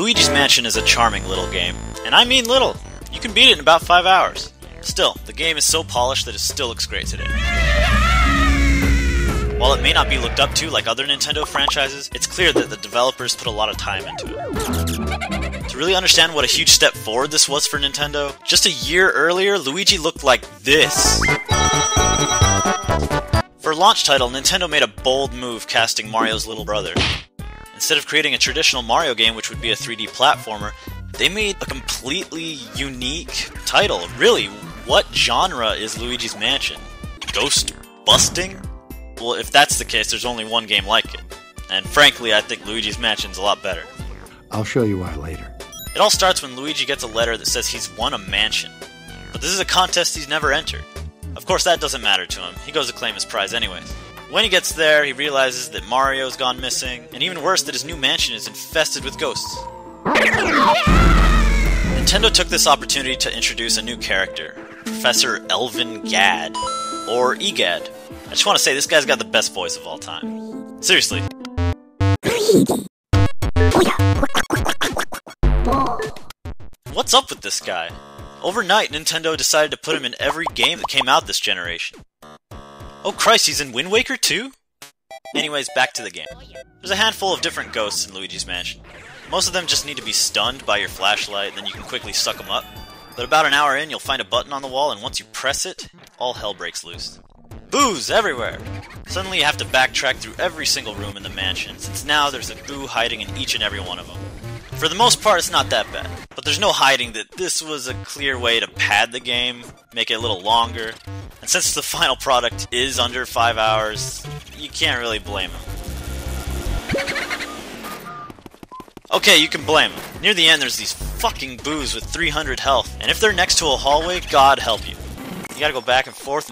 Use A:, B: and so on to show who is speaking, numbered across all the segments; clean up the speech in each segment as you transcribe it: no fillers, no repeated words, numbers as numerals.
A: Luigi's Mansion is a charming little game, and I mean little. You can beat it in about 5 hours. Still, the game is so polished that it still looks great today. While it may not be looked up to like other Nintendo franchises, it's clear that the developers put a lot of time into it. To really understand what a huge step forward this was for Nintendo, just a year earlier, Luigi looked like this. For a launch title, Nintendo made a bold move casting Mario's little brother. Instead of creating a traditional Mario game, which would be a 3D platformer, they made a completely unique title. Really, what genre is Luigi's Mansion? Ghost busting? Well, if that's the case, there's only one game like it. And frankly, I think Luigi's Mansion's a lot better.
B: I'll show you why later.
A: It all starts when Luigi gets a letter that says he's won a mansion. But this is a contest he's never entered. Of course, that doesn't matter to him. He goes to claim his prize anyways. When he gets there, he realizes that Mario's gone missing, and even worse, that his new mansion is infested with ghosts. Nintendo took this opportunity to introduce a new character, Professor Elvin Gadd, or EGAD. I just want to say, this guy's got the best voice of all time. Seriously. What's up with this guy? Overnight, Nintendo decided to put him in every game that came out this generation. Oh Christ, he's in Wind Waker too? Anyways, back to the game. There's a handful of different ghosts in Luigi's Mansion. Most of them just need to be stunned by your flashlight, then you can quickly suck them up. But about an hour in, you'll find a button on the wall, and once you press it, all hell breaks loose. Boos everywhere! Suddenly you have to backtrack through every single room in the mansion, since now there's a boo hiding in each and every one of them. For the most part, it's not that bad, but there's no hiding that this was a clear way to pad the game, make it a little longer, and since the final product is under 5 hours, you can't really blame him. Okay, you can blame him. Near the end, there's these fucking boos with 300 health, and if they're next to a hallway, God help you. You gotta go back and forth,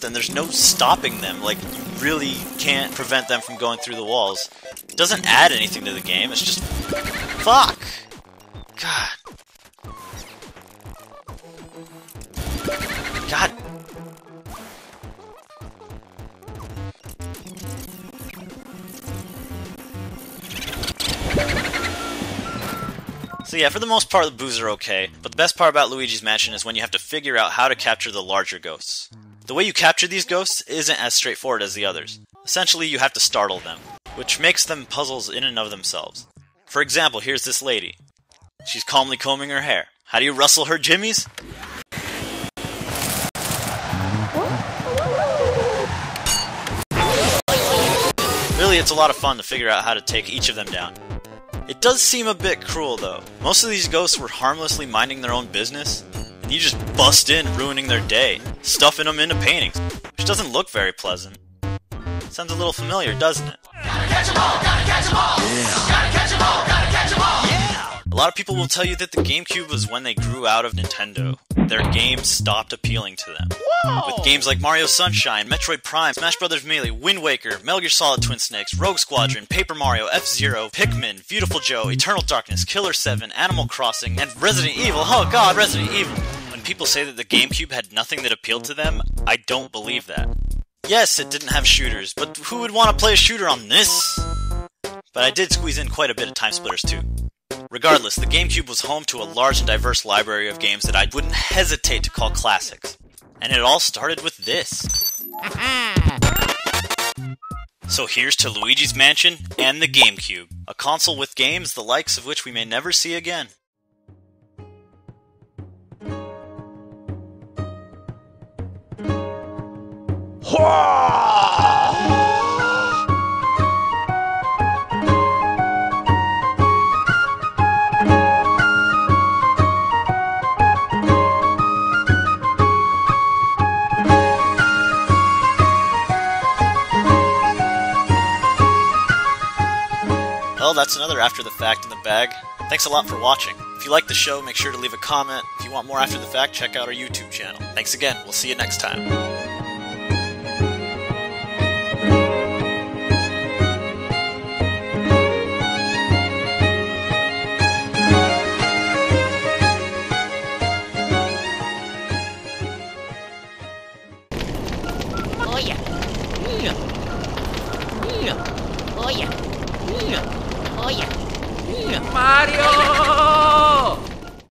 A: and there's no stopping them, like, you really can't prevent them from going through the walls. It doesn't add anything to the game, it's just... fuck! God. God. So yeah, for the most part, the boos are okay, but the best part about Luigi's Mansion is when you have to figure out how to capture the larger ghosts. The way you capture these ghosts isn't as straightforward as the others. Essentially, you have to startle them, which makes them puzzles in and of themselves. For example, here's this lady. She's calmly combing her hair. How do you rustle her jimmies? Really, it's a lot of fun to figure out how to take each of them down. It does seem a bit cruel, though. Most of these ghosts were harmlessly minding their own business, and you just bust in, ruining their day, stuffing them into paintings, which doesn't look very pleasant. Sounds a little familiar, doesn't it? Gotta catch 'em all, gotta catch 'em all! Yeah. Gotta catch 'em all, gotta catch 'em all! Yeah! A lot of people will tell you that the GameCube was when they grew out of Nintendo. Their games stopped appealing to them. Whoa. With games like Mario Sunshine, Metroid Prime, Smash Bros. Melee, Wind Waker, Metal Gear Solid Twin Snakes, Rogue Squadron, Paper Mario, F-Zero, Pikmin, Beautiful Joe, Eternal Darkness, Killer 7, Animal Crossing, and Resident Evil. Oh god, Resident Evil! When people say that the GameCube had nothing that appealed to them, I don't believe that. Yes, it didn't have shooters, but who would want to play a shooter on this? But I did squeeze in quite a bit of Time Splitters too. Regardless, the GameCube was home to a large and diverse library of games that I wouldn't hesitate to call classics. And it all started with this. So here's to Luigi's Mansion and the GameCube, a console with games the likes of which we may never see again. Well, that's another After the Fact in the bag. Thanks a lot for watching. If you like the show, make sure to leave a comment. If you want more After the Fact, check out our YouTube channel. Thanks again. We'll see you next time.
C: Oh yeah. Oh yeah. Oh yeah. Mario!